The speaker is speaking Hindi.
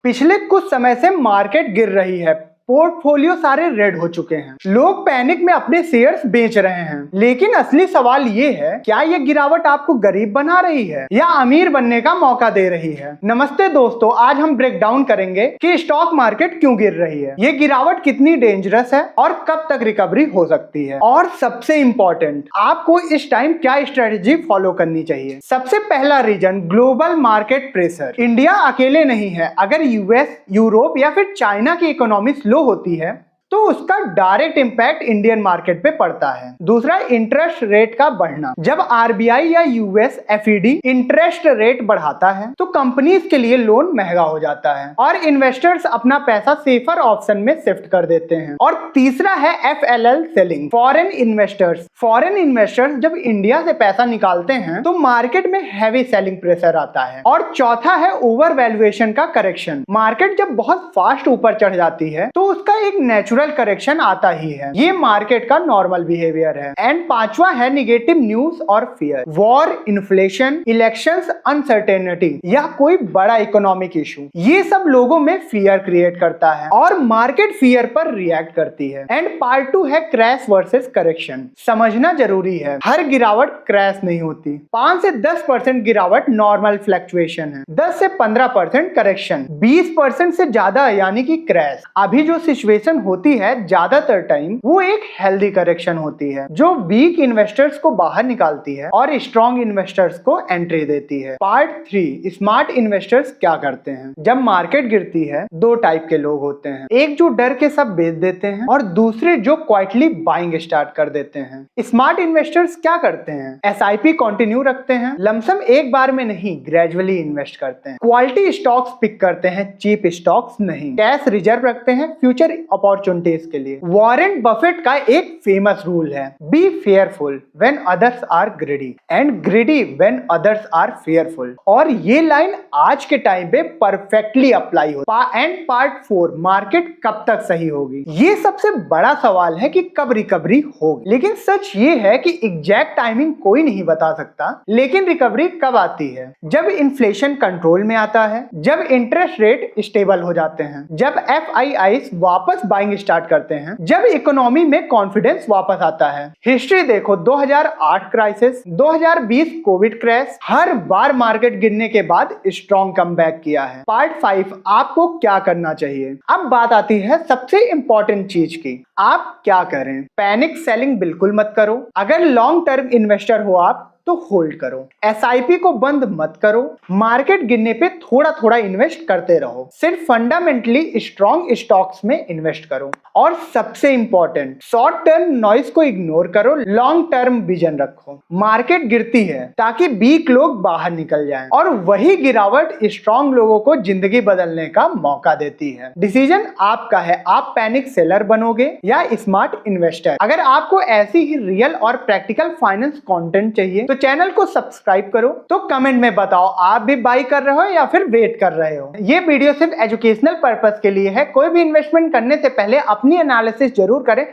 पिछले कुछ समय से मार्केट गिर रही है, पोर्टफोलियो सारे रेड हो चुके हैं, लोग पैनिक में अपने शेयर्स बेच रहे हैं। लेकिन असली सवाल ये है, क्या ये गिरावट आपको गरीब बना रही है या अमीर बनने का मौका दे रही है? नमस्ते दोस्तों, आज हम ब्रेक डाउन करेंगे कि स्टॉक मार्केट क्यों गिर रही है, ये गिरावट कितनी डेंजरस है और कब तक रिकवरी हो सकती है, और सबसे इम्पोर्टेंट, आपको इस टाइम क्या स्ट्रेटेजी फॉलो करनी चाहिए। सबसे पहला reason, global market pressure. India अकेले नहीं है। अगर यूएस, यूरोप या फिर चाइना की इकोनॉमी स्लो होती है तो उसका डायरेक्ट इंपैक्ट इंडियन मार्केट पे पड़ता है। दूसरा, इंटरेस्ट रेट का बढ़ना। जब आरबीआई या यूएस एफईडी इंटरेस्ट रेट बढ़ाता है तो कंपनीज के लिए लोन महंगा हो जाता है और इन्वेस्टर्स अपना पैसा सेफर ऑप्शन में शिफ्ट कर देते हैं। और तीसरा है FLL selling, foreign investors. Foreign investors जब इंडिया से पैसा निकालते हैं तो मार्केट में हैवी सेलिंग प्रेशर आता है। और चौथा है ओवर वैल्यूएशन का करेक्शन। मार्केट जब बहुत फास्ट ऊपर चढ़ जाती है तो उसका एक नेचुरल करेक्शन आता ही है, ये मार्केट का नॉर्मल बिहेवियर है। एंड पांचवा है निगेटिव न्यूज और fear. War, inflation, elections, uncertainty या कोई बड़ा इकोनॉमिक इशू, ये सब लोगों में फियर क्रिएट करता है और मार्केट फियर पर रिएक्ट करती है। एंड पार्ट 2 है क्रैश वर्सेस करेक्शन। समझना जरूरी है, हर गिरावट क्रैश नहीं होती। 5 से 10% गिरावट नॉर्मल फ्लक्चुएशन है, 10 से 15% करेक्शन, 20% से ज्यादा यानी कि क्रैश। अभी जो सिचुएशन होती है ज्यादातर टाइम वो एक हेल्दी करेक्शन होती है जो वीक इन्वेस्टर्स को बाहर निकालती है और स्ट्रॉन्ग इन्वेस्टर्स को एंट्री देती है। पार्ट 3, स्मार्ट इन्वेस्टर्स क्या करते हैं। जब मार्केट गिरती है दो टाइप के लोग होते हैं, एक जो डर के सब बेच देते हैं और दूसरे जो क्वाइटली बाइंग स्टार्ट कर देते हैं। स्मार्ट इन्वेस्टर्स क्या करते हैं, एसआईपी कंटिन्यू रखते हैं, लमसम एक बार में नहीं ग्रेजुअली इन्वेस्ट करते हैं, क्वालिटी स्टॉक्स पिक करते हैं, चीप स्टॉक्स नहीं, कैश रिजर्व रखते हैं फ्यूचर अपॉर्चुनिटीज के लिए। वॉरेन बफेट का एक फेमस रूल है, be fearful when others are greedy and greedy when others are fearful. और ये लाइन आज के टाइम पे परफेक्टली अप्लाई हो। एंड पार्ट 4, मार्केट कब तक सही होगी। ये सबसे बड़ा सवाल है कि कब रिकवरी होगी, लेकिन सच ये है कि एग्जैक्ट टाइमिंग कोई नहीं बता सकता। लेकिन रिकवरी कब आती है, जब इन्फ्लेशन कंट्रोल में आता है, जब इंटरेस्ट रेट स्टेबल हो जाते हैं, जब एफआईआई वापस बाइंग स्टार्ट करते हैं, जब इकोनॉमी में कॉन्फिडेंस वापस आता है। हिस्ट्री देखो, 2008 क्राइसिस, 2020 कोविड क्रैश, हर बार मार्केट गिरने के बाद स्ट्रॉन्ग कमबैक किया है। पार्ट 5, आपको क्या करना चाहिए। अब बात आती है सबसे इंपॉर्टेंट चीज की, आप क्या करें। पैनिक सेलिंग बिल्कुल मत करो। अगर लॉन्ग टर्म इन्वेस्टर हो आप तो होल्ड करो, एसआईपी को बंद मत करो, मार्केट गिरने पे थोड़ा थोड़ा इन्वेस्ट करते रहो, सिर्फ फंडामेंटली स्ट्रॉन्ग स्टॉक्स में इन्वेस्ट करो। और सबसे इंपॉर्टेंट, शॉर्ट टर्म नॉइस को इग्नोर करो, लॉन्ग टर्म विजन रखो। मार्केट गिरती है ताकि वीक लोग बाहर निकल जाएं और वही गिरावट स्ट्रॉन्ग लोगों को जिंदगी बदलने का मौका देती है। डिसीजन आपका है, आप पैनिक सेलर बनोगे या स्मार्ट इन्वेस्टर। अगर आपको ऐसी ही रियल और प्रैक्टिकल फाइनेंस कंटेंट चाहिए तो चैनल को सब्सक्राइब करो। तो कमेंट में बताओ आप भी बाई कर रहे हो या फिर वेट कर रहे हो। ये वीडियो सिर्फ एजुकेशनल पर्पस के लिए है, कोई भी इन्वेस्टमेंट करने से पहले अपनी एनालिसिस जरूर करें